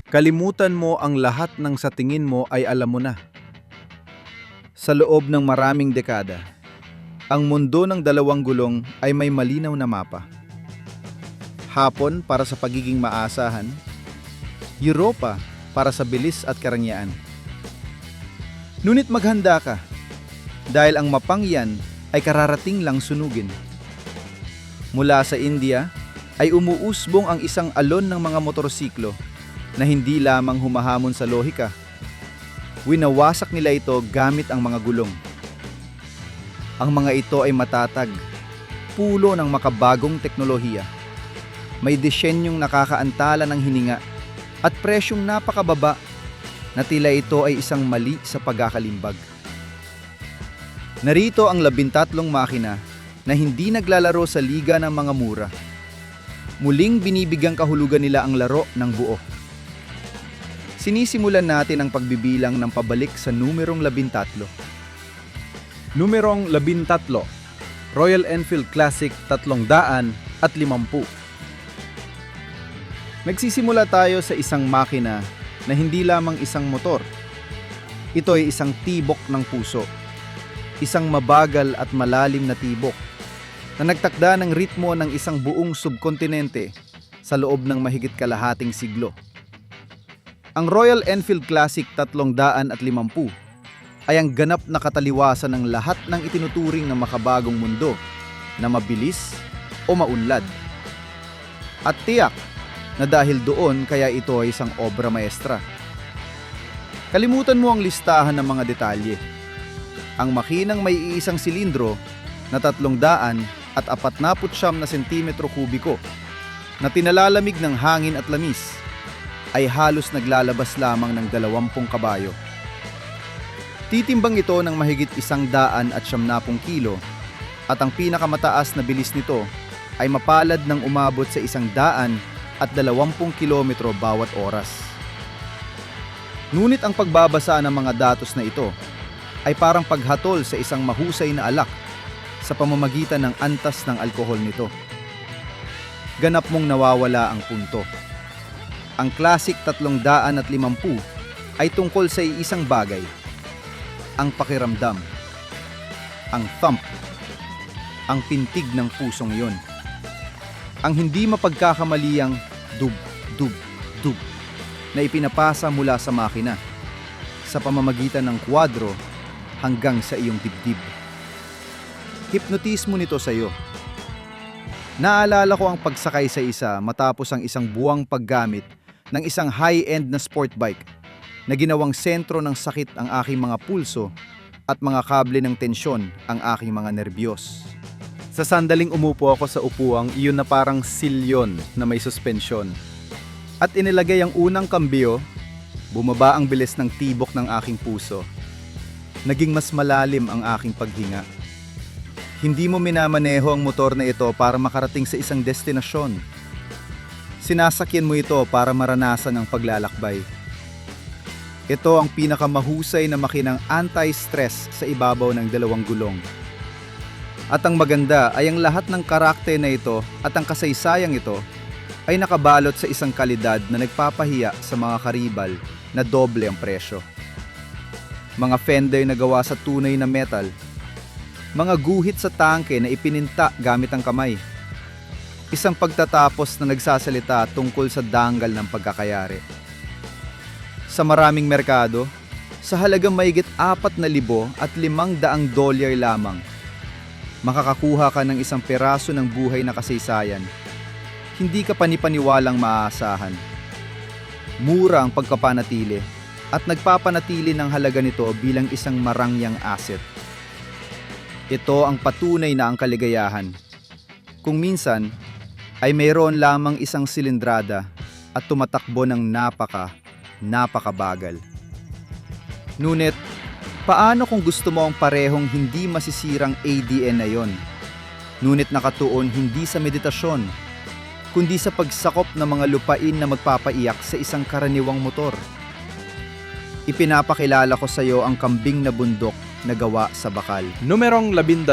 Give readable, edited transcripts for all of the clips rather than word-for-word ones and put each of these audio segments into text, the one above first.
Kalimutan mo ang lahat ng sa tingin mo ay alam mo na. Sa loob ng maraming dekada, ang mundo ng dalawang gulong ay may malinaw na mapa. Hapon para sa pagiging maasahan, Europa para sa bilis at karangyaan. Ngunit maghanda ka, dahil ang mapang yan ay kararating lang sunugin. Mula sa India ay umuusbong ang isang alon ng mga motorsiklo na hindi lamang humahamon sa lohika. Winawasak nila ito gamit ang mga gulong. Ang mga ito ay matatag, pulo ng makabagong teknolohiya. May disenyong nakakaantala ng hininga at presyong napakababa na tila ito ay isang mali sa pagkakalimbag. Narito ang 13 makina na hindi naglalaro sa liga ng mga mura. Muling binibigyang kahulugan nila ang laro ng buo. Sinisimulan natin ang pagbibilang ng pabalik sa numerong 13. Numerong 13, Royal Enfield Classic 350. Nagsisimula tayo sa isang makina na hindi lamang isang motor. Ito ay isang tibok ng puso. Isang mabagal at malalim na tibok na nagtakda ng ritmo ng isang buong subkontinente sa loob ng mahigit kalahating siglo. Ang Royal Enfield Classic 350 ay ang ganap na kataliwasan ng lahat ng itinuturing na makabagong mundo na mabilis o maunlad. At tiyak na dahil doon kaya ito ay isang obra maestra. Kalimutan mo ang listahan ng mga detalye. Ang makinang may iisang silindro na 349 na sentimetro kubiko na tinalalamig ng hangin at lamis ay halos naglalabas lamang ng 20 kabayo. Titimbang ito ng mahigit 190 kilo at ang pinakamataas na bilis nito ay mapalad ng umabot sa 120 kilometro bawat oras. Ngunit ang pagbabasa ng mga datos na ito ay parang paghatol sa isang mahusay na alak sa pamamagitan ng antas ng alkohol nito. Ganap mong nawawala ang punto. Ang Classic 350 ay tungkol sa isang bagay. Ang pakiramdam. Ang thump. Ang pintig ng pusong iyon. Ang hindi mapagkakamaliang dub, dub, dub na ipinapasa mula sa makina sa pamamagitan ng kwadro hanggang sa iyong dibdib. Hipnotismo nito sa iyo. Naalala ko ang pagsakay sa isa matapos ang isang buwang paggamit ng isang high-end na sport bike na ginawang sentro ng sakit ang aking mga pulso at mga kable ng tensyon ang aking mga nerbiyos. Sa sandaling umupo ako sa upuang iyon na parang silyon na may suspensyon. At inilagay ang unang kambyo, bumaba ang bilis ng tibok ng aking puso. Naging mas malalim ang aking paghinga. Hindi mo minamaneho ang motor na ito para makarating sa isang destinasyon. Sinasakyan mo ito para maranasan ang paglalakbay. Ito ang pinakamahusay na makinang anti-stress sa ibabaw ng dalawang gulong. At ang maganda ay ang lahat ng karakter na ito at ang kasaysayang ito ay nakabalot sa isang kalidad na nagpapahiya sa mga karibal na doble ang presyo. Mga fender na gawa sa tunay na metal, mga guhit sa tangke na ipininta gamit ang kamay, isang pagtatapos na nagsasalita tungkol sa danggal ng pagkakayari. Sa maraming merkado, sa halagang mahigit 4,500 dolyar lamang, makakakuha ka ng isang peraso ng buhay na kasaysayan. Hindi ka panipaniwalang maaasahan. Mura ang pagkapanatili at nagpapanatili ng halaga nito bilang isang marangyang asset. Ito ang patunay na ang kaligayahan. Kung minsan, ay mayroon lamang isang silindrada at tumatakbo ng napakabagal. Ngunit, paano kung gusto mo ang parehong hindi masisirang ADN na yon? Ngunit nakatuon hindi sa meditasyon, kundi sa pagsakop ng mga lupain na magpapaiyak sa isang karaniwang motor. Ipinapakilala ko sa iyo ang kambing na bundok na gawa sa bakal. Numerong 12,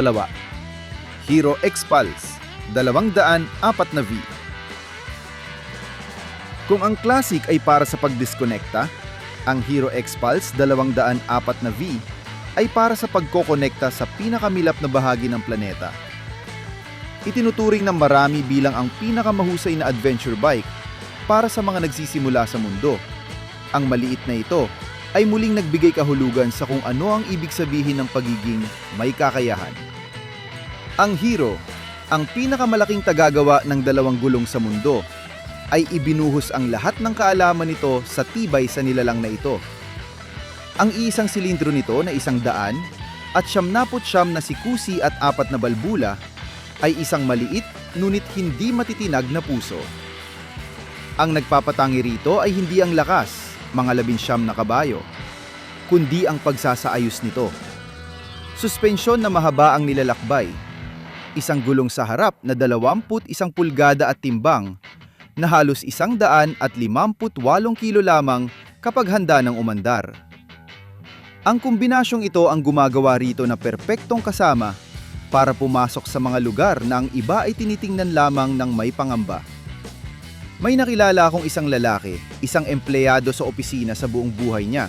Hero X-Pulse 204 na V. Kung ang Classic ay para sa pagdiskonekta, ang Hero X-Pulse 204 V ay para sa pagkokonekta sa pinakamilap na bahagi ng planeta. Itinuturing ng marami bilang ang pinakamahusay na adventure bike para sa mga nagsisimula sa mundo. Ang maliit na ito ay muling nagbigay kahulugan sa kung ano ang ibig sabihin ng pagiging may kakayahan. Ang Hero, ang pinakamalaking tagagawa ng dalawang gulong sa mundo, ay ibinuhos ang lahat ng kaalaman nito sa tibay sa nilalang na ito. Ang iisang silindro nito na 100 at 99 na sikusi at 4 na balbula ay isang maliit ngunit hindi matitinag na puso. Ang nagpapatangi rito ay hindi ang lakas, mga 19 na kabayo, kundi ang pagsasaayos nito. Suspensyon na mahaba ang nilalakbay, isang gulong sa harap na 21 pulgada at timbang na halos 158 kilo lamang kapag handa ng umandar. Ang kombinasyong ito ang gumagawa rito na perpektong kasama para pumasok sa mga lugar na ang iba ay tinitingnan lamang ng may pangamba. May nakilala akong isang lalaki, isang empleyado sa opisina sa buong buhay niya,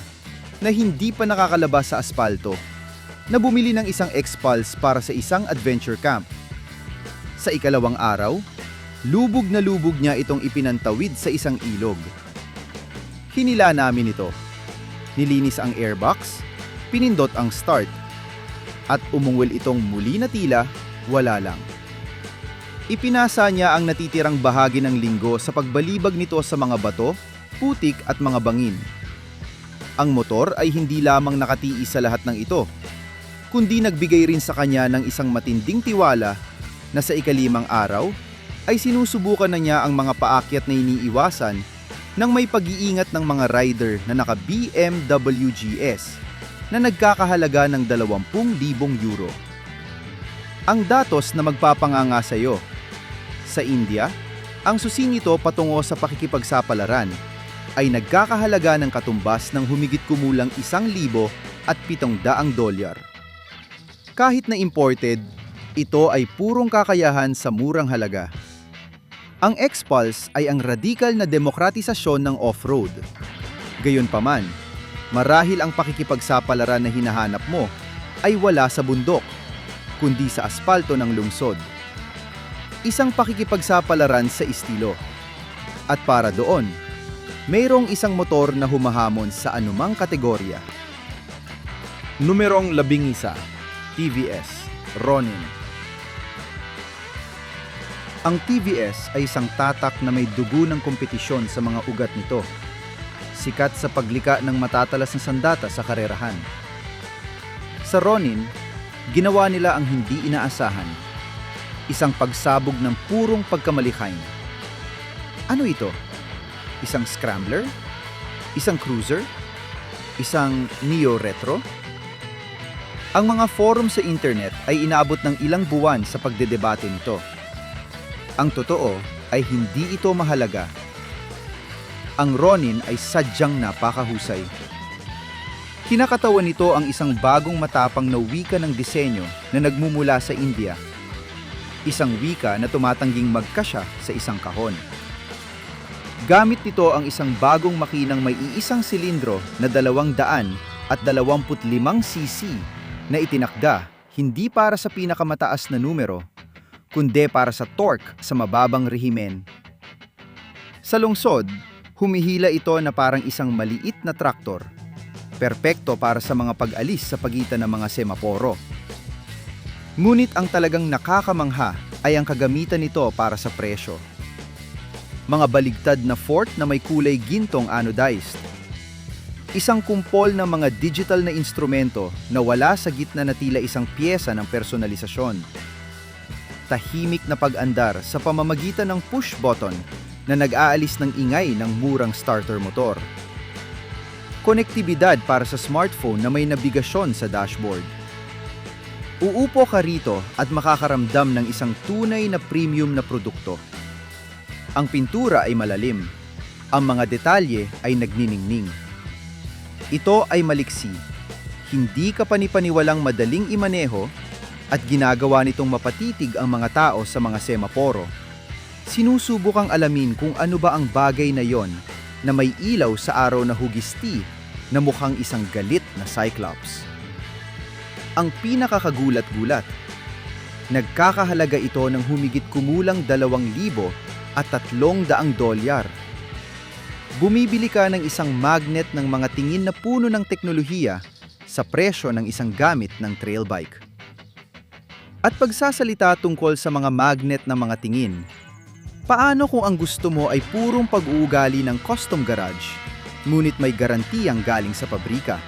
na hindi pa nakakalabas sa aspalto, na bumili ng isang X-Pulse para sa isang adventure camp. Sa ikalawang araw, lubog na lubog niya itong ipinantawid sa isang ilog. Hinila namin ito. Nilinis ang airbox, pinindot ang start, at umungwil itong muli na tila wala lang. Ipinasa niya ang natitirang bahagi ng linggo sa pagbalibag nito sa mga bato, putik at mga bangin. Ang motor ay hindi lamang nakatiis sa lahat ng ito, kundi nagbigay rin sa kanya ng isang matinding tiwala na sa ikalimang araw ay sinusubukan na niya ang mga paakyat na iniiwasan ng may pag-iingat ng mga rider na naka BMW GS na nagkakahalaga ng 20,000 euro. Ang datos na magpapanganga sa iyo. Sa India, ang susi nito patungo sa pakikipagsapalaran ay nagkakahalaga ng katumbas ng humigit kumulang 1,700 dolyar. Kahit na imported, ito ay purong kakayahan sa murang halaga. Ang X-Pulse ay ang radikal na demokratisasyon ng off-road. Gayunpaman, marahil ang pakikipagsapalaran na hinahanap mo ay wala sa bundok, kundi sa aspalto ng lungsod. Isang pakikipagsapalaran sa estilo. At para doon, mayroong isang motor na humahamon sa anumang kategorya. Numerong 11, TVS, Ronin. Ang TVS ay isang tatak na may dugo ng kompetisyon sa mga ugat nito. Sikat sa paglika ng matatalas na sandata sa karerahan. Sa Ronin, ginawa nila ang hindi inaasahan. Isang pagsabog ng purong pagkamalikhain. Ano ito? Isang scrambler? Isang cruiser? Isang neo-retro? Ang mga forum sa internet ay inaabot ng ilang buwan sa pagdedebate nito. Ang totoo ay hindi ito mahalaga. Ang Ronin ay sadyang napakahusay. Kinakatawan nito ang isang bagong matapang na wika ng disenyo na nagmumula sa India. Isang wika na tumatangging magkasya sa isang kahon. Gamit nito ang isang bagong makinang may iisang silindro na 225cc na itinakda hindi para sa pinakamataas na numero, kundi para sa torque sa mababang rehimen. Sa lungsod, humihila ito na parang isang maliit na traktor. Perpekto para sa mga pag-alis sa pagitan ng mga semaporo. Ngunit ang talagang nakakamangha ay ang kagamitan nito para sa presyo. Mga baligtad na fork na may kulay gintong anodized. Isang kumpol ng mga digital na instrumento na wala sa gitna na tila isang piyesa ng personalisasyon. Tahimik na pag-andar sa pamamagitan ng push button na nag-aalis ng ingay ng murang starter motor. Konektibidad para sa smartphone na may nabigasyon sa dashboard. Uupo ka rito at makakaramdam ng isang tunay na premium na produkto. Ang pintura ay malalim. Ang mga detalye ay nagniningning. Ito ay maliksi. Hindi ka panipaniwalang madaling imaneho at ginagawa nitong mapatitig ang mga tao sa mga semaporo. Sinusubukang alamin kung ano ba ang bagay na yon na may ilaw sa araw na hugisti na mukhang isang galit na Cyclops. Ang pinakakagulat-gulat, nagkakahalaga ito ng humigit kumulang $2,300. Bumibili ka ng isang magnet ng mga tingin na puno ng teknolohiya sa presyo ng isang gamit ng trail bike. At pagsasalita tungkol sa mga magnet ng mga tingin, paano kung ang gusto mo ay purong pag-uugali ng custom garage, ngunit may garantiyang galing sa pabrika?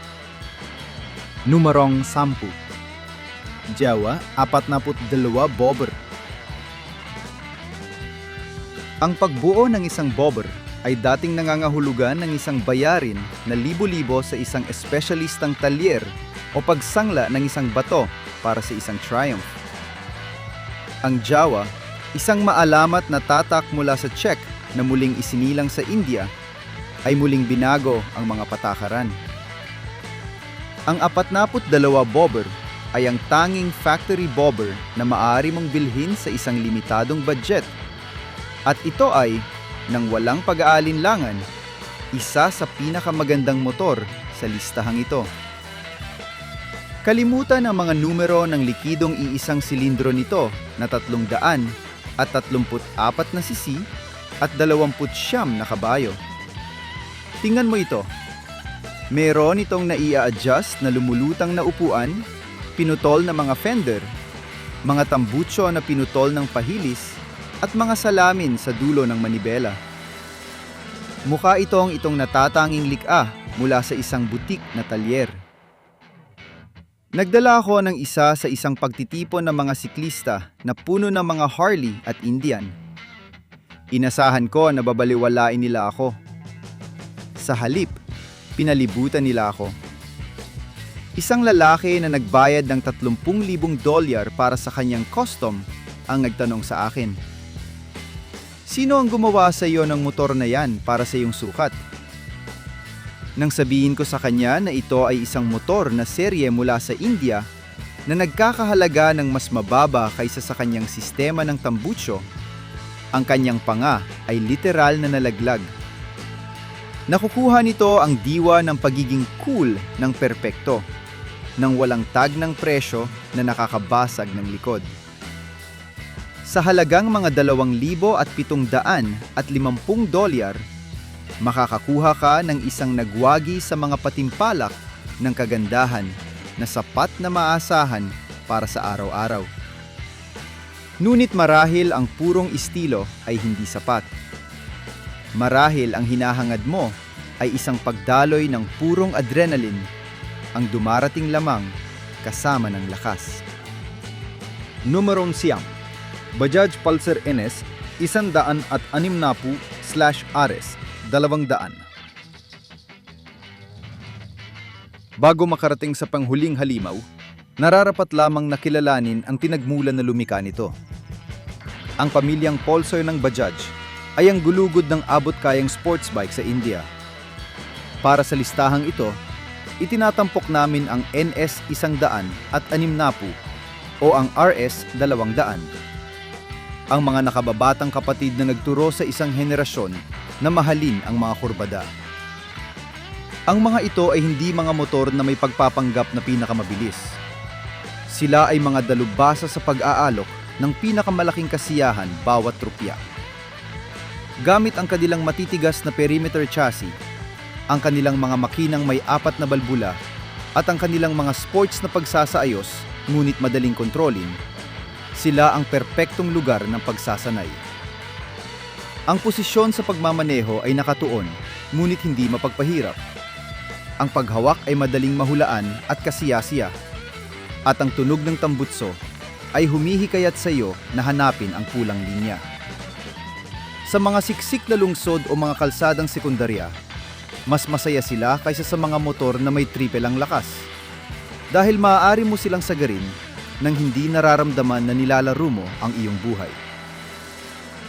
Numerong 10. Jawa, 42 bobber. Ang pagbuo ng isang bobber ay dating nangangahulugan ng isang bayarin na libo-libo sa isang espesyalistang talyer o pagsangla ng isang bato para sa isang Triumph. Ang Jawa, isang maalamat na tatak mula sa Czech na muling isinilang sa India, ay muling binago ang mga patakaran. Ang 42 bobber ay ang tanging factory bobber na maaari mong bilhin sa isang limitadong budget. At ito ay, nang walang pag-aalinlangan, isa sa pinakamagandang motor sa listahang ito. Kalimutan ang mga numero ng likidong iisang silindro nito na 334 na cc at 29 na kabayo. Tingnan mo ito. Meron itong naia-adjust na lumulutang na upuan, pinutol na mga fender, mga tambucho na pinutol ng pahilis, at mga salamin sa dulo ng manibela. Mukha itong natatanging likha mula sa isang butik na talyer. Nagdala ako ng isa sa isang pagtitipon ng mga siklista na puno ng mga Harley at Indian. Inasahan ko na babaliwalain nila ako. Sa halip, pinalibutan nila ako. Isang lalaki na nagbayad ng $30,000 para sa kanyang custom ang nagtanong sa akin, "Sino ang gumawa sa iyo ng motor na yan para sa iyong sukat?" Nang sabihin ko sa kanya na ito ay isang motor na serye mula sa India na nagkakahalaga ng mas mababa kaysa sa kanyang sistema ng tambucho, ang kanyang panga ay literal na nalaglag. Nakukuha nito ang diwa ng pagiging cool ng perpekto, nang walang tag ng presyo na nakakabasag ng likod. Sa halagang mga $2,750, makakakuha ka ng isang nagwagi sa mga patimpalak ng kagandahan na sapat na maasahan para sa araw-araw. Ngunit marahil ang purong estilo ay hindi sapat. Marahil ang hinahangad mo ay isang pagdaloy ng purong adrenaline, ang dumarating lamang kasama ng lakas. Numerong 9. Bajaj Pulsar NS 160/RS 200. Bago makarating sa panghuling halimaw, nararapat lamang na kilalanin ang tinagmulan na lumika nito. Ang pamilyang Pulsar ng Bajaj ay ang gulugod ng abot-kayang sports bike sa India. Para sa listahang ito, itinatampok namin ang NS 160 o ang RS 200. Ang mga nakababatang kapatid na nagturo sa isang henerasyon na mahalin ang mga kurbada. Ang mga ito ay hindi mga motor na may pagpapanggap na pinakamabilis. Sila ay mga dalubhasa sa pag-aalok ng pinakamalaking kasiyahan bawat trupya. Gamit ang kanilang matitigas na perimeter chassis, ang kanilang mga makinang may 4 na balbula, at ang kanilang mga sports na pagsasaayos, ngunit madaling kontrolin, sila ang perpektong lugar ng pagsasanay. Ang posisyon sa pagmamaneho ay nakatuon, ngunit hindi mapagpahirap. Ang paghawak ay madaling mahulaan at kasiyasiya. At ang tunog ng tambutso ay humihikayat sa iyo na hanapin ang pulang linya. Sa mga siksik na lungsod o mga kalsadang sekundarya, mas masaya sila kaysa sa mga motor na may triple ang lakas. Dahil maaari mo silang sagarin nang hindi nararamdaman na nilalaro mo ang iyong buhay.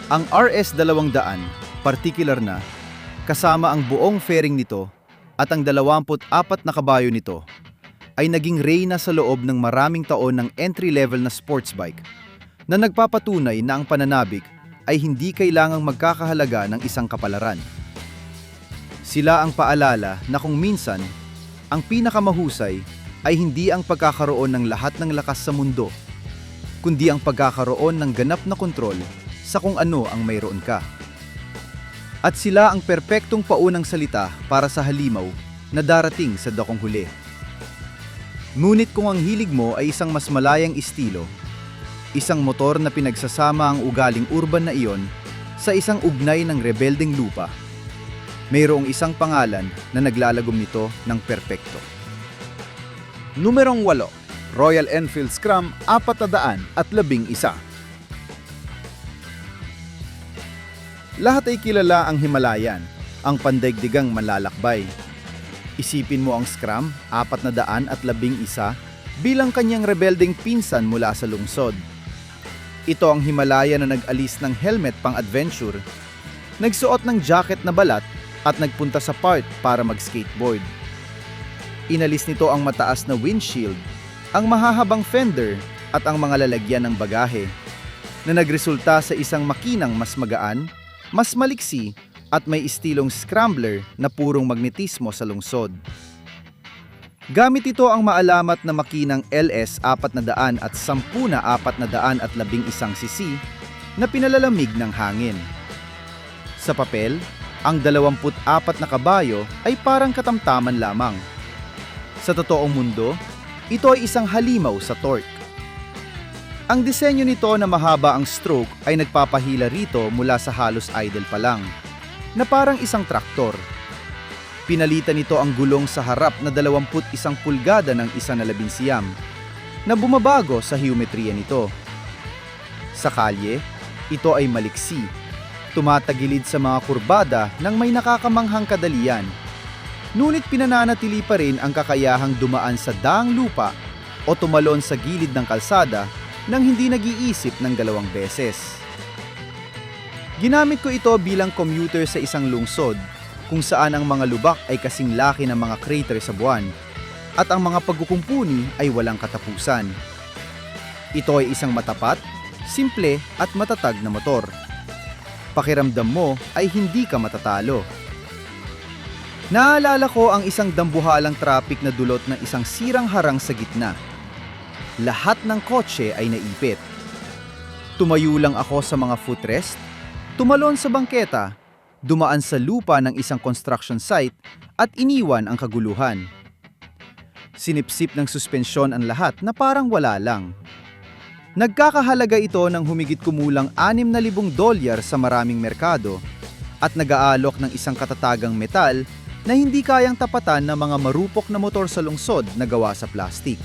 Ang RS 200, partikular na, kasama ang buong fairing nito at ang 24 na kabayo nito, ay naging reyna sa loob ng maraming taon ng entry-level na sports bike na nagpapatunay na ang pananabik ay hindi kailangang magkakahalaga ng isang kapalaran. Sila ang paalala na kung minsan, ang pinakamahusay ay hindi ang pagkakaroon ng lahat ng lakas sa mundo, kundi ang pagkakaroon ng ganap na kontrol sa kung ano ang mayroon ka. At sila ang perpektong paunang salita para sa halimaw na darating sa dakong huli. Ngunit kung ang hilig mo ay isang mas malayang estilo, isang motor na pinagsasama ang ugaling urban na iyon sa isang ugnay ng rebeldeng lupa, mayroong isang pangalan na naglalagom nito ng perpekto. Numerong 8, Royal Enfield Scram 411. Lahat ay kilala ang Himalayan, ang pandaigdigang malalakbay. Isipin mo ang Scram 411 bilang kanyang rebelding pinsan mula sa lungsod. Ito ang Himalaya na nag-alis ng helmet pang-adventure, nagsuot ng jacket na balat at nagpunta sa park para mag-skateboard. Inalis nito ang mataas na windshield, ang mahahabang fender at ang mga lalagyan ng bagahe, na nagresulta sa isang makinang mas magaan, mas maliksi at may estilong scrambler na purong magnetismo sa lungsod. Gamit ito ang maalamat na makinang LS400 at 10 na 411 cc na pinalalamig ng hangin. Sa papel, ang 24 na kabayo ay parang katamtaman lamang. Sa totoong mundo, ito ay isang halimaw sa torque. Ang disenyo nito na mahaba ang stroke ay nagpapahila rito mula sa halos idle pa lang, na parang isang traktor. Pinalitan nito ang gulong sa harap na 21 pulgada ng 1.11 na bumabago sa geometriya nito. Sa kalye, ito ay maliksi, tumatagilid sa mga kurbada ng may nakakamanghang kadalian, ngunit pinananatili pa rin ang kakayahang dumaan sa daang lupa o tumalon sa gilid ng kalsada nang hindi nag-iisip ng 2 beses. Ginamit ko ito bilang commuter sa isang lungsod kung saan ang mga lubak ay kasing laki ng mga crater sa buwan at ang mga pagkukumpuni ay walang katapusan. Ito ay isang matapat, simple at matatag na motor. Pakiramdam mo ay hindi ka matatalo. Naalala ko ang isang dambuhalang traffic na dulot ng isang sirang harang sa gitna. Lahat ng kotse ay naipit. Tumayo lang ako sa mga footrest, tumalon sa bangketa, dumaan sa lupa ng isang construction site at iniwan ang kaguluhan. Sinipsip ng suspensyon ang lahat na parang wala lang. Nagkakahalaga ito ng humigit kumulang $6,000 sa maraming merkado at nag-aalok ng isang katatagang metal na hindi kayang tapatan ng mga marupok na motor sa lungsod na gawa sa plastik.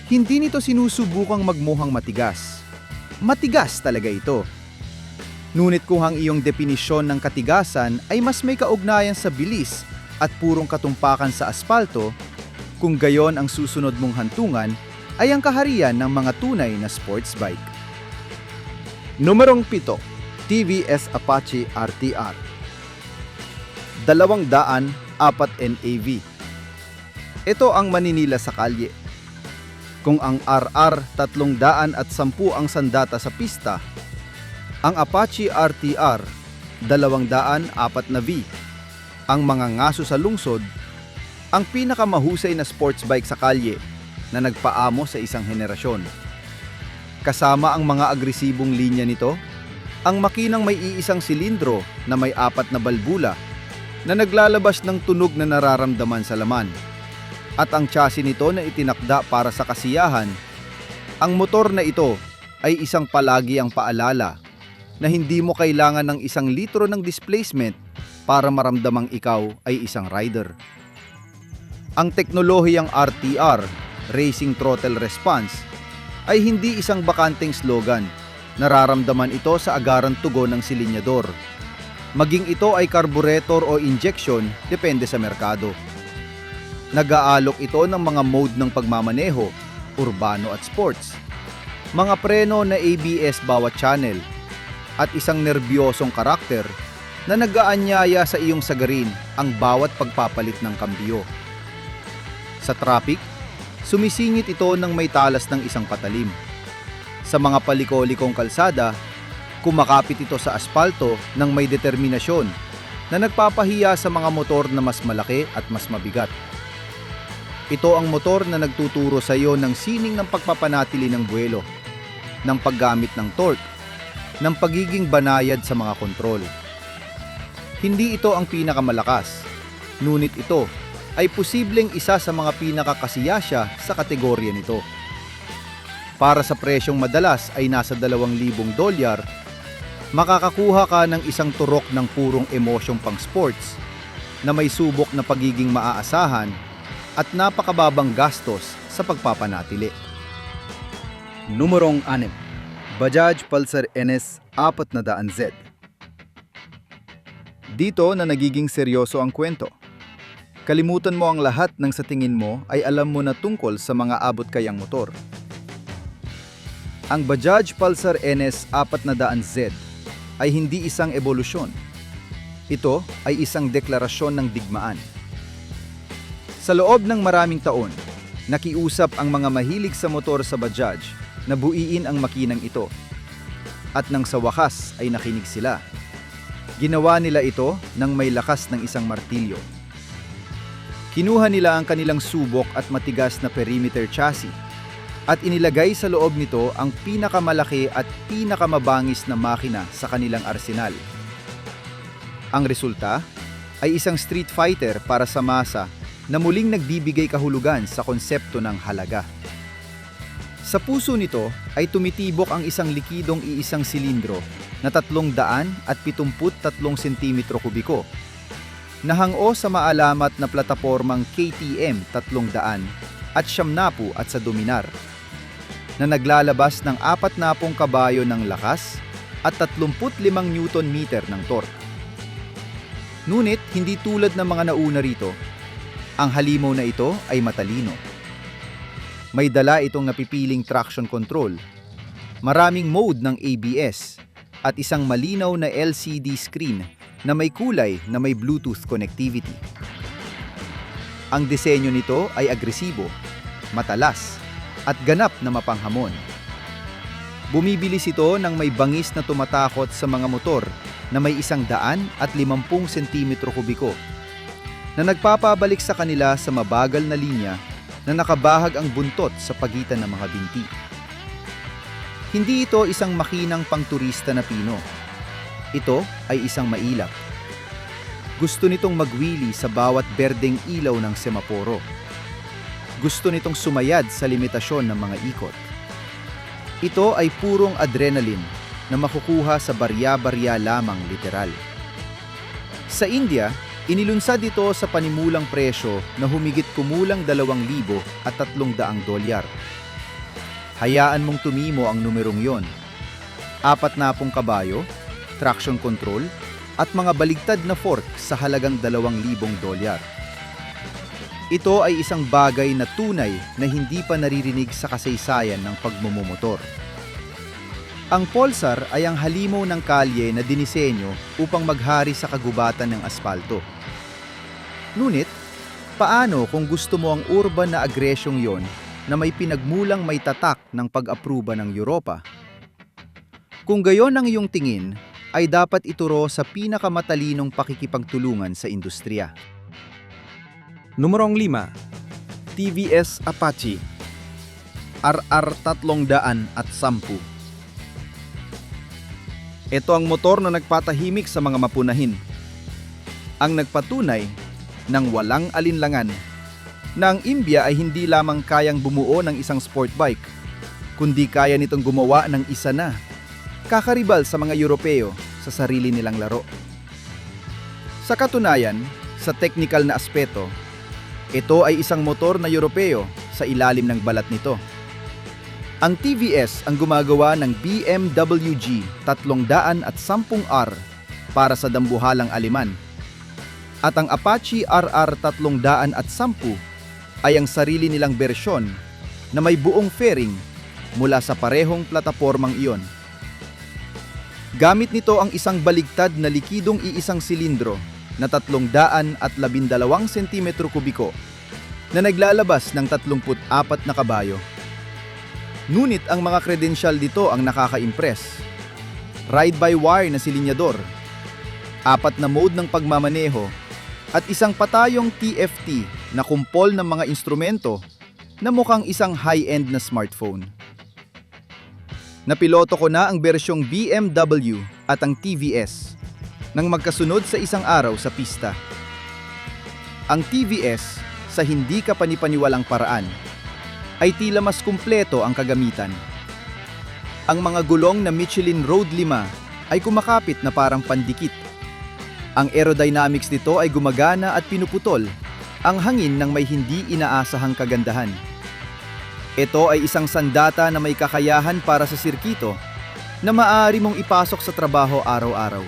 Hindi nito sinusubukang magmukhang matigas. Matigas talaga ito. Ngunit kung ang iyong definisyon ng katigasan ay mas may kaugnayan sa bilis at purong katumpakan sa aspalto, kung gayon ang susunod mong hantungan ay ang kaharian ng mga tunay na sports bike. Numerong 7, TVS Apache RTR 204 NAV. Ito ang maninila sa kalye. Kung ang RR 310 ang sandata sa pista, ang Apache RTR 204 na V, ang mga ngaso sa lungsod, ang pinakamahusay na sports bike sa kalye na nagpaamo sa isang henerasyon. Kasama ang mga agresibong linya nito, ang makinang may iisang silindro na may 4 na balbula na naglalabas ng tunog na nararamdaman sa laman. At ang chassis nito na itinakda para sa kasiyahan, ang motor na ito ay isang palagi ang paalala na hindi mo kailangan ng 1 litro ng displacement para maramdamang ikaw ay isang rider. Ang teknolohiyang RTR, Racing Throttle Response, ay hindi isang bakanteng slogan. Nararamdaman ito sa agarang tugon ng silinyador. Maging ito ay carburetor o injection, depende sa merkado. Nag-aalok ito ng mga mode ng pagmamaneho, urbano at sports, mga preno na ABS bawat channel, at isang nerbyosong karakter na nag-aanyaya sa iyong sagarin ang bawat pagpapalit ng kambyo. Sa traffic, sumisingit ito ng may talas ng isang patalim. Sa mga palikolikong kalsada, Kumakapit ito sa aspalto ng may determinasyon na nagpapahiya sa mga motor na mas malaki at mas mabigat. Ito ang motor na nagtuturo sa iyo ng sining ng pagpapanatili ng buwelo, ng paggamit ng torque, ng pagiging banayad sa mga kontrol. Hindi ito ang pinakamalakas, ngunit ito ay posibleng isa sa mga pinakakasiyasya sa kategorya nito. Para sa presyong madalas ay nasa $2,000, makakakuha ka ng isang turok ng purong emosyong pang sports na may subok na pagiging maaasahan at napakababang gastos sa pagpapanatili. Numerong 6. Bajaj Pulsar NS 400Z. Dito na nagiging seryoso ang kwento. Kalimutan mo ang lahat ng sa tingin mo ay alam mo na tungkol sa mga abot kayang motor. Ang Bajaj Pulsar NS 400Z ay hindi isang ebolusyon. Ito ay isang deklarasyon ng digmaan. Sa loob ng maraming taon, nakiusap ang mga mahilig sa motor sa Bajaj na buiin ang makinang ito. At nang sa wakas ay nakinig sila. Ginawa nila ito ng may lakas ng isang martilyo. Kinuha nila ang kanilang subok at matigas na perimeter chassis at inilagay sa loob nito ang pinakamalaki at pinakamabangis na makina sa kanilang arsenal. Ang resulta ay isang street fighter para sa masa na muling nagbibigay kahulugan sa konsepto ng halaga. Sa puso nito ay tumitibok ang isang likidong iisang silindro na 373 cm3 na hango sa maalamat na platapormang KTM 300 at 70 at sa Dominar na naglalabas ng 40 kabayo ng lakas at 35 Nm ng torque. Ngunit hindi tulad ng mga nauna rito, ang halimaw na ito ay matalino. May dala itong napipiling traction control, maraming mode ng ABS, at isang malinaw na LCD screen na may kulay na may Bluetooth connectivity. Ang disenyo nito ay agresibo, matalas, at ganap na mapanghamon. Bumibilis ito ng may bangis na tumatakot sa mga motor na may 150 cm3 na nagpapabalik sa kanila sa mabagal na linya na nakabahag ang buntot sa pagitan ng mga binti. Hindi ito isang makinang pangturista na pino. Ito ay isang mailap. Gusto nitong magwili sa bawat berdeng ilaw ng semaporo. Gusto nitong sumayad sa limitasyon ng mga ikot. Ito ay purong adrenaline na makukuha sa barya-barya lamang literal. Sa India, inilunsad ito sa panimulang presyo na humigit kumulang $2,300. Hayaan mong tumimo ang numerong yon. 40 kabayo, traction control, at mga baligtad na fork sa halagang $2,000. Ito ay isang bagay na tunay na hindi pa naririnig sa kasaysayan ng pagmumotor. Ang Pulsar ay ang halimaw ng kalye na dinisenyo upang maghari sa kagubatan ng aspalto. Ngunit, paano kung gusto mo ang urban na agresyong yon na may pinagmulang may tatak ng pag-apruba ng Europa? Kung gayon ang iyong tingin, ay dapat ituro sa pinakamatalinong pakikipagtulungan sa industriya. Numerong 5. TVS Apache RR310. Ito ang motor na nagpatahimik sa mga mapunahin. Ang nagpatunay ng walang alinlangan na ang Imbya ay hindi lamang kayang bumuo ng isang sport bike, kundi kaya nitong gumawa ng isa na kakaribal sa mga Europeo sa sarili nilang laro. Sa katunayan, sa technical na aspeto, ito ay isang motor na Europeo sa ilalim ng balat nito. Ang TVS ang gumagawa ng BMW G 310R para sa dambuhalang Aleman. At ang Apache RR310 ay ang sarili nilang bersyon na may buong fairing mula sa parehong platapormang iyon. Gamit nito ang isang baligtad na likidong iisang silindro na 312 cm3 na naglalabas ng 34 na kabayo. Ngunit ang mga kredensyal dito ang nakaka-impress. ride-by-wire na silinyador, 4 na mode ng pagmamaneho, at isang patayong TFT na kumpol ng mga instrumento na mukhang isang high-end na smartphone. Napiloto ko na ang bersyong BMW at ang TVS nang magkasunod sa isang araw sa pista. Ang TVS, sa hindi ka panipaniwalang paraan, ay tila mas kumpleto ang kagamitan. Ang mga gulong na Michelin Road 5 ay kumakapit na parang pandikit. Ang aerodynamics nito ay gumagana at pinuputol ang hangin ng may hindi inaasahang kagandahan. Ito ay isang sandata na may kakayahan para sa sirkito na maaari mong ipasok sa trabaho araw-araw.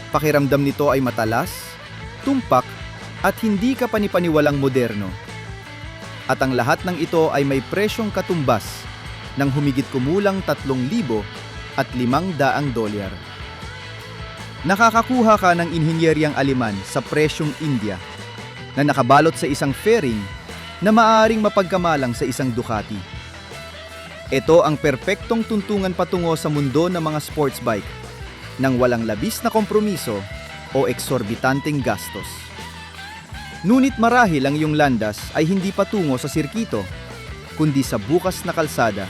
Pakiramdam nito ay matalas, tumpak at hindi ka panipaniwalang moderno. At ang lahat ng ito ay may presyong katumbas ng humigit kumulang $3,500. Nakakakuha ka ng inhenyeryang Aleman sa presyong India na nakabalot sa isang fairing na maaaring mapagkamalang sa isang Ducati. Ito ang perpektong tuntungan patungo sa mundo ng mga sports bike nang walang labis na kompromiso o eksorbitanteng gastos. Ngunit marahil ang iyong landas ay hindi patungo sa sirkito, kundi sa bukas na kalsada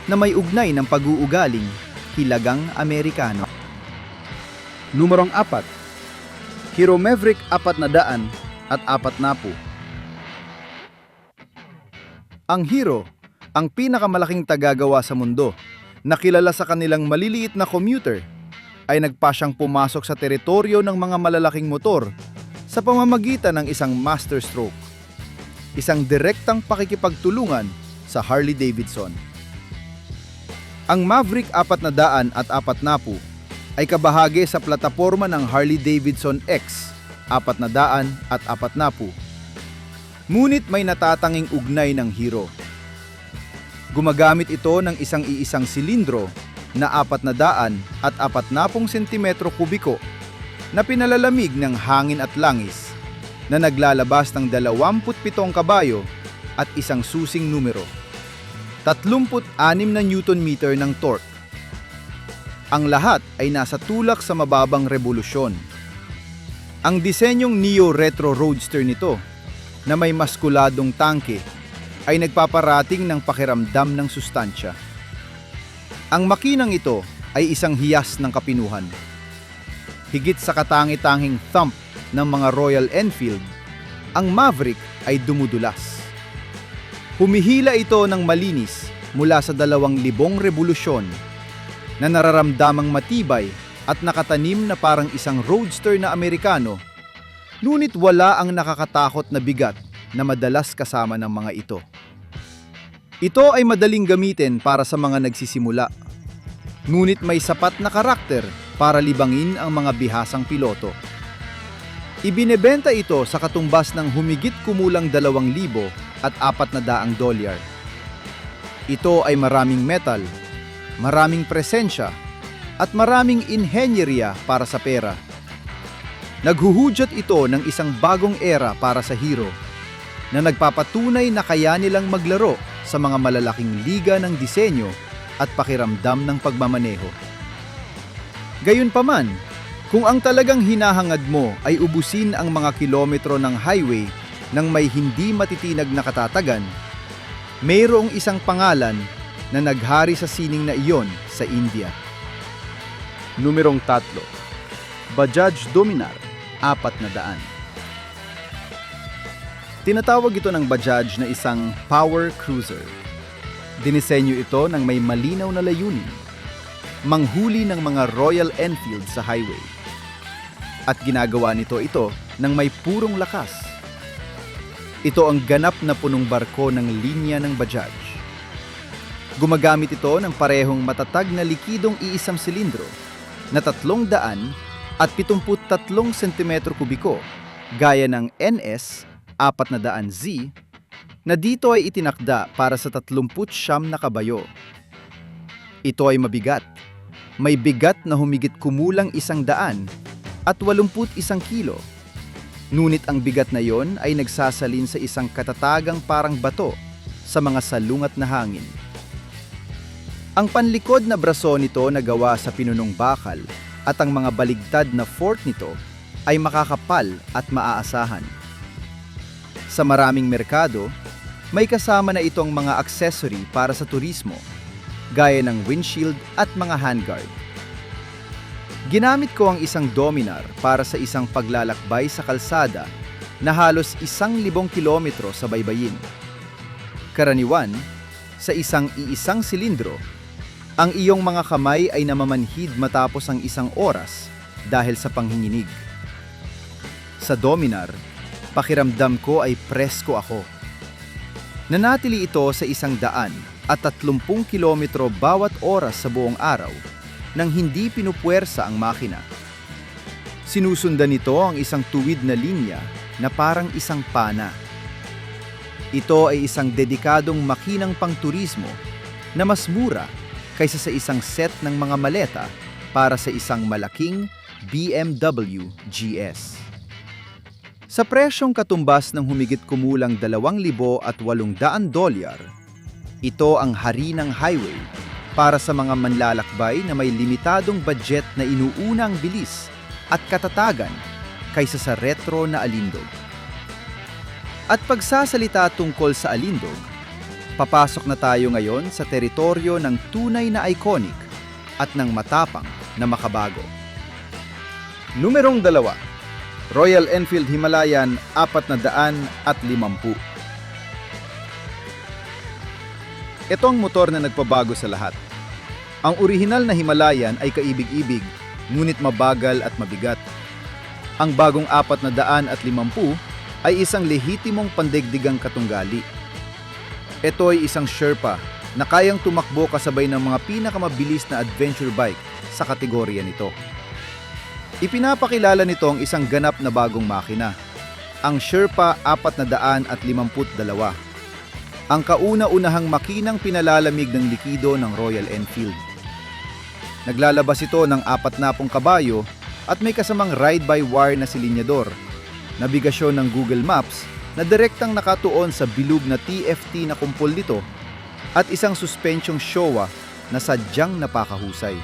na may ugnay ng pag-uugaling hilagang Amerikano. Numerong 4. Hero Maverick 400 at 400. Ang Hero, ang pinakamalaking tagagawa sa mundo, na kilala sa kanilang maliliit na commuter, ay nagpasyang pumasok sa teritoryo ng mga malalaking motor sa pamamagitan ng isang master stroke, isang direktang pakikipagtulungan sa Harley-Davidson. Ang Maverick 400 at 400 ay kabahagi sa plataporma ng Harley-Davidson X 400 at 400. Ngunit may natatanging ugnay ng Hero. Gumagamit ito ng isang silindro na 400 at 40 sentimetro kubiko na pinalalamig ng hangin at langis na naglalabas ng 27 kabayo at isang susing numero. 36 na Newton meter ng torque. Ang lahat ay nasa tulak sa mababang revolusyon. Ang disenyong Neo Retro Roadster nito, na may maskuladong tangke, ay nagpaparating ng pakiramdam ng sustansya. Ang makinang ito ay isang hiyas ng kapinuhan. Higit sa katangi-tanging thump ng mga Royal Enfield, ang Maverick ay dumudulas. Humihila ito ng malinis mula sa 2,000 revolusyon na nararamdamang matibay at nakatanim na parang isang roadster na Amerikano, ngunit wala ang nakakatakot na bigat na madalas kasama ng mga ito. Ito ay madaling gamitin para sa mga nagsisimula, ngunit may sapat na karakter para libangin ang mga bihasang piloto. Ibinebenta ito sa katumbas ng humigit kumulang $2,400. Ito ay maraming metal, maraming presensya, at maraming inhenyerya para sa pera. Naghuhudyat ito ng isang bagong era para sa Hero na nagpapatunay na kaya nilang maglaro sa mga malalaking liga ng disenyo at pakiramdam ng pagmamaneho. Gayunpaman, kung ang talagang hinahangad mo ay ubusin ang mga kilometro ng highway ng may hindi matitinag na katatagan, mayroong isang pangalan na naghari sa sining na iyon sa India. Numerong 3. Bajaj Dominar 400. Tinatawag ito ng Bajaj na isang power cruiser. Dinisenyo ito ng may malinaw na layunin, manghuli ng mga Royal Enfield sa highway. At ginagawa nito ito ng may purong lakas. Ito ang ganap na punong barko ng linya ng Bajaj. Gumagamit ito ng parehong matatag na likidong iisang silindro na 373 cm3 gaya ng NS 400Z na dito ay itinakda para sa 39 na kabayo. Ito ay mabigat. May bigat na humigit kumulang 181 kilo. Ngunit ang bigat na yon ay nagsasalin sa isang katatagang parang bato sa mga salungat na hangin. Ang panlikod na braso nito na gawa sa pinunong bakal at ang mga baligtad na fork nito ay makakapal at maaasahan. Sa maraming merkado, may kasama na itong mga accessory para sa turismo, gaya ng windshield at mga handguard. Ginamit ko ang isang Dominar para sa isang paglalakbay sa kalsada na halos 1,000 kilometro sa baybayin. Karaniwan, sa iisang silindro, ang iyong mga kamay ay namamanhid matapos ang 1 oras dahil sa panghinginig. Sa Dominar, pakiramdam ko ay presko ako. Nanatili ito sa 130 kilometro bawat oras sa buong araw nang hindi pinupuwersa ang makina. Sinusundan nito ang isang tuwid na linya na parang isang pana. Ito ay isang dedikadong makinang pangturismo na mas mura kaysa sa isang set ng mga maleta para sa isang malaking BMW GS. Sa presyong katumbas ng humigit kumulang $2,800, ito ang hari ng highway para sa mga manlalakbay na may limitadong budget na inuunang bilis at katatagan kaysa sa retro na alindog. At pagsasalita tungkol sa alindog, papasok na tayo ngayon sa teritoryo ng tunay na iconic at ng matapang na makabago. Numerong 2, Royal Enfield Himalayan 450. Ito ang motor na nagpabago sa lahat. Ang orihinal na Himalayan ay kaibig-ibig, ngunit mabagal at mabigat. Ang bagong 450 ay isang lehitimong pandaigdigang katunggali. Ito ay isang Sherpa na kayang tumakbo kasabay ng mga pinakamabilis na adventure bike sa kategorya nito. Ipinapakilala nito ang isang ganap na bagong makina, ang Sherpa 452. Ang kauna-unahang makinang pinalalamig ng likido ng Royal Enfield. Naglalabas ito ng 40 kabayo at may kasamang ride-by-wire na silinyador, nabigasyon ng Google Maps na direktang nakatuon sa bilog na TFT na kumpol nito at isang suspensyong Showa na sadyang napakahusay.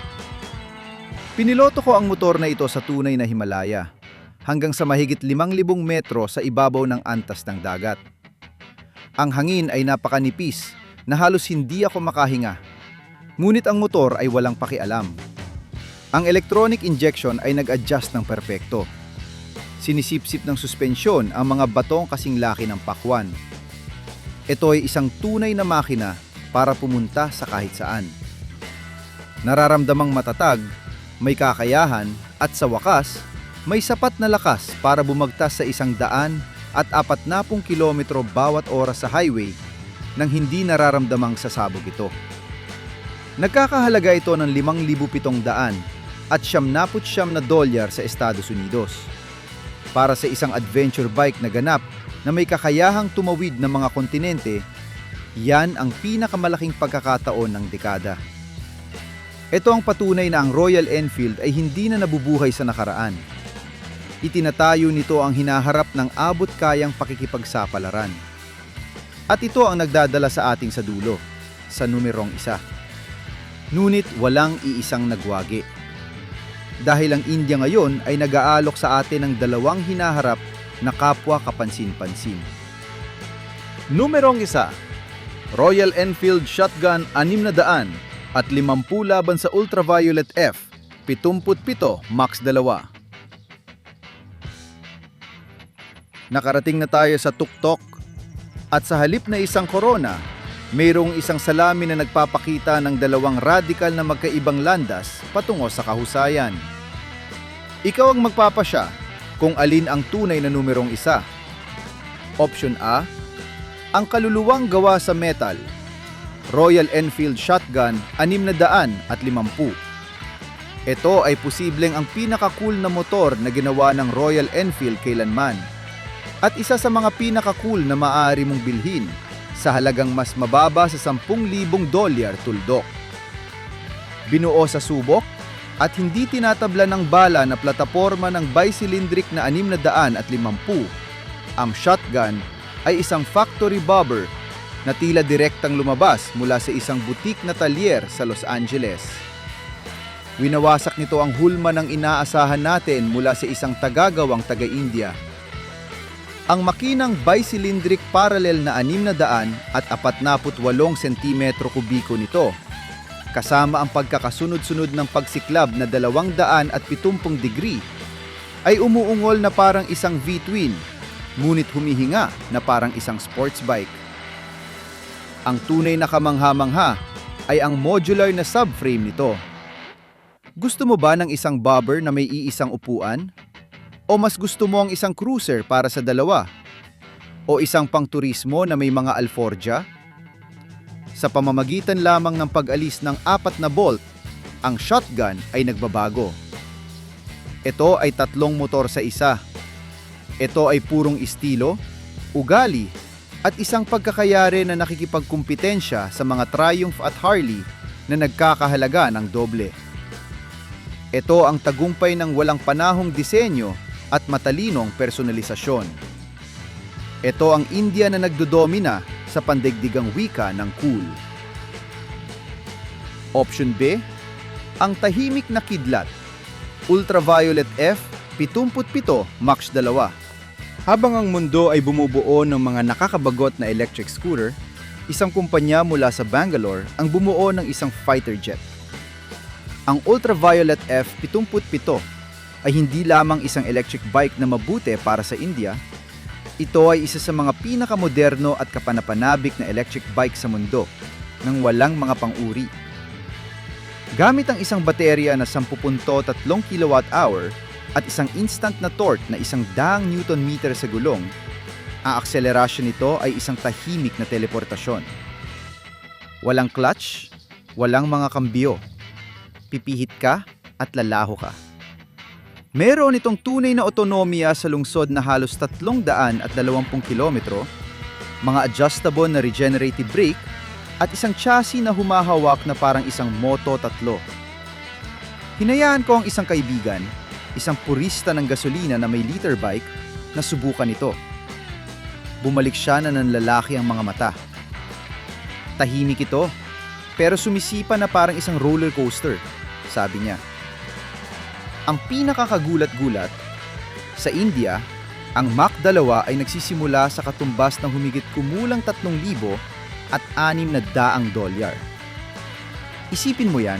Piniloto ko ang motor na ito sa tunay na Himalaya hanggang sa mahigit 5,000 metro sa ibabaw ng antas ng dagat. Ang hangin ay napakanipis na halos hindi ako makahinga, ngunit ang motor ay walang pakialam. Ang electronic injection ay nag-adjust ng perpekto. Sinisipsip ng suspensyon ang mga batong kasing laki ng pakwan. Ito ay isang tunay na makina para pumunta sa kahit saan. Nararamdamang matatag, may kakayahan at sa wakas, may sapat na lakas para bumagtas sa 140 kilometro bawat oras sa highway nang hindi nararamdamang sasabog ito. Nagkakahalaga ito ng $5,700 at $99 sa Estados Unidos. Para sa isang adventure bike na ganap na may kakayahang tumawid ng mga kontinente, yan ang pinakamalaking pagkakataon ng dekada. Ito ang patunay na ang Royal Enfield ay hindi na nabubuhay sa nakaraan. Itinatayo nito ang hinaharap ng abot-kayang pakikipagsapalaran. At ito ang nagdadala sa ating sa dulo, sa numerong 1. Ngunit walang iisang nagwagi. Dahil ang India ngayon ay nag-aalok sa atin ng 2 hinaharap na kapwa kapansin-pansin. Numerong 1, Royal Enfield Shotgun 600 at 50 laban sa Ultraviolet F, 77 Max 2. Nakarating na tayo sa tuktok at sa halip na isang Corona, mayroong isang salamin na nagpapakita ng 2 radikal na magkaibang landas patungo sa kahusayan. Ikaw ang magpapasya kung alin ang tunay na numerong 1. Option A, ang kaluluwang gawa sa metal, Royal Enfield Shotgun 650. Ito ay posibleng ang pinaka-cool na motor na ginawa ng Royal Enfield kailanman at isa sa mga pinaka-cool na maaari mong bilhin sa halagang mas mababa sa $10,000 tuldok. Binuo sa subok at hindi tinatabla ng bala na plataporma ng bicylindric na 650, ang shotgun ay isang factory bobber na tila direktang lumabas mula sa isang butik na talyer sa Los Angeles. Winawasak nito ang hulma ng inaasahan natin mula sa isang tagagawang taga-India. Ang makinang bicylindric parallel na 648 cm kubiko nito, kasama ang pagkakasunod-sunod ng pagsiklab na 270 degree, ay umuungol na parang isang V-twin, ngunit humihinga na parang isang sports bike. Ang tunay na kamangha-mangha ay ang modular na subframe nito. Gusto mo ba ng isang bobber na may iisang upuan? O mas gusto mo ang isang cruiser para sa dalawa? O isang pangturismo na may mga alforja? Sa pamamagitan lamang ng pag-alis ng 4 na bolt, ang shotgun ay nagbabago. Ito ay 3 motor sa isa. Ito ay purong estilo, ugali, at isang pagkakayari na nakikipagkumpetensya sa mga Triumph at Harley na nagkakahalaga ng doble. Ito ang tagumpay ng walang panahong disenyo at matalinong personalisasyon. Ito ang India na nagdodomina sa pandaigdigang wika ng cool. Option B, ang tahimik na kidlat, Ultraviolet F77 Mach 2. Habang ang mundo ay bumubuo ng mga nakakabagot na electric scooter, isang kumpanya mula sa Bangalore ang bumuo ng isang fighter jet. Ang Ultraviolet F77 ay hindi lamang isang electric bike na mabuti para sa India, ito ay isa sa mga pinakamoderno at kapanapanabik na electric bike sa mundo nang walang mga pang-uri. Gamit ang isang baterya na 10.3 kWh at isang instant na torque na 100 Nm sa gulong, ang akselerasyon nito ay isang tahimik na teleportasyon. Walang clutch, walang mga kambyo. Pipihit ka at lalaho ka. Meron itong tunay na otonomiya sa lungsod na halos 320 kilometro, mga adjustable na regenerative brake, at isang chassis na humahawak na parang isang Moto 3. Hinayaan ko ang isang kaibigan, isang purista ng gasolina na may liter bike, na subukan ito. Bumalik siya na nanlalaki ang mga mata. Tahimik ito, pero sumisipa na parang isang roller coaster, sabi niya. Ang pinakakagulat-gulat, sa India, ang Mach 2 ay nagsisimula sa katumbas ng humigit kumulang 3,000 at $600. Isipin mo yan,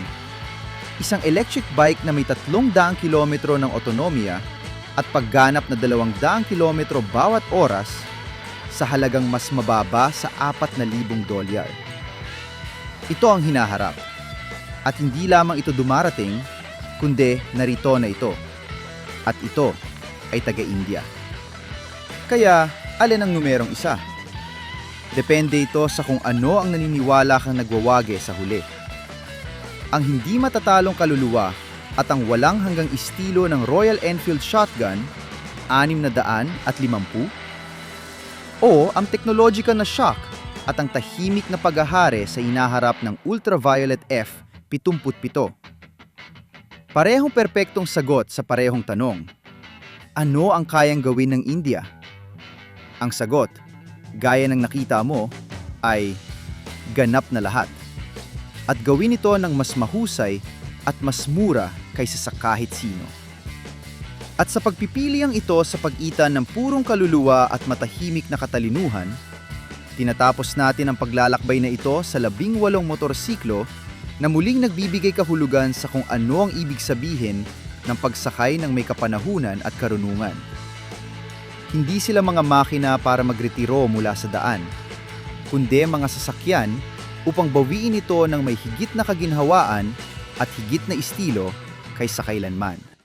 isang electric bike na may 300 kilometro ng otonomiya at pagganap na 200 kilometro bawat oras sa halagang mas mababa sa $4,000. Ito ang hinaharap. At hindi lamang ito dumarating, kundi narito na ito. At ito ay taga-India. Kaya, alin ang numerong 1? Depende ito sa kung ano ang naniniwala kang nagwawagi sa huli. Ang hindi matatalong kaluluwa at ang walang hanggang estilo ng Royal Enfield Shotgun, 650, o ang teknologikal na shock at ang tahimik na paghahari sa hinaharap ng Ultraviolet F77. Parehong perpektong sagot sa parehong tanong. Ano ang kayang gawin ng India? Ang sagot, gaya ng nakita mo, ay ganap na lahat. At gawin ito ng mas mahusay at mas mura kaysa sa kahit sino. At sa pagpipiliang ito sa pagitan ng purong kaluluwa at matahimik na katalinuhan, tinatapos natin ang paglalakbay na ito sa 18 motorsiklo na muling nagbibigay kahulugan sa kung ano ang ibig sabihin ng pagsakay ng may kapanahunan at karunungan. Hindi sila mga makina para magretiro mula sa daan, kundi mga sasakyan upang bawiin ito ng may higit na kaginhawaan at higit na estilo kaysa kailanman.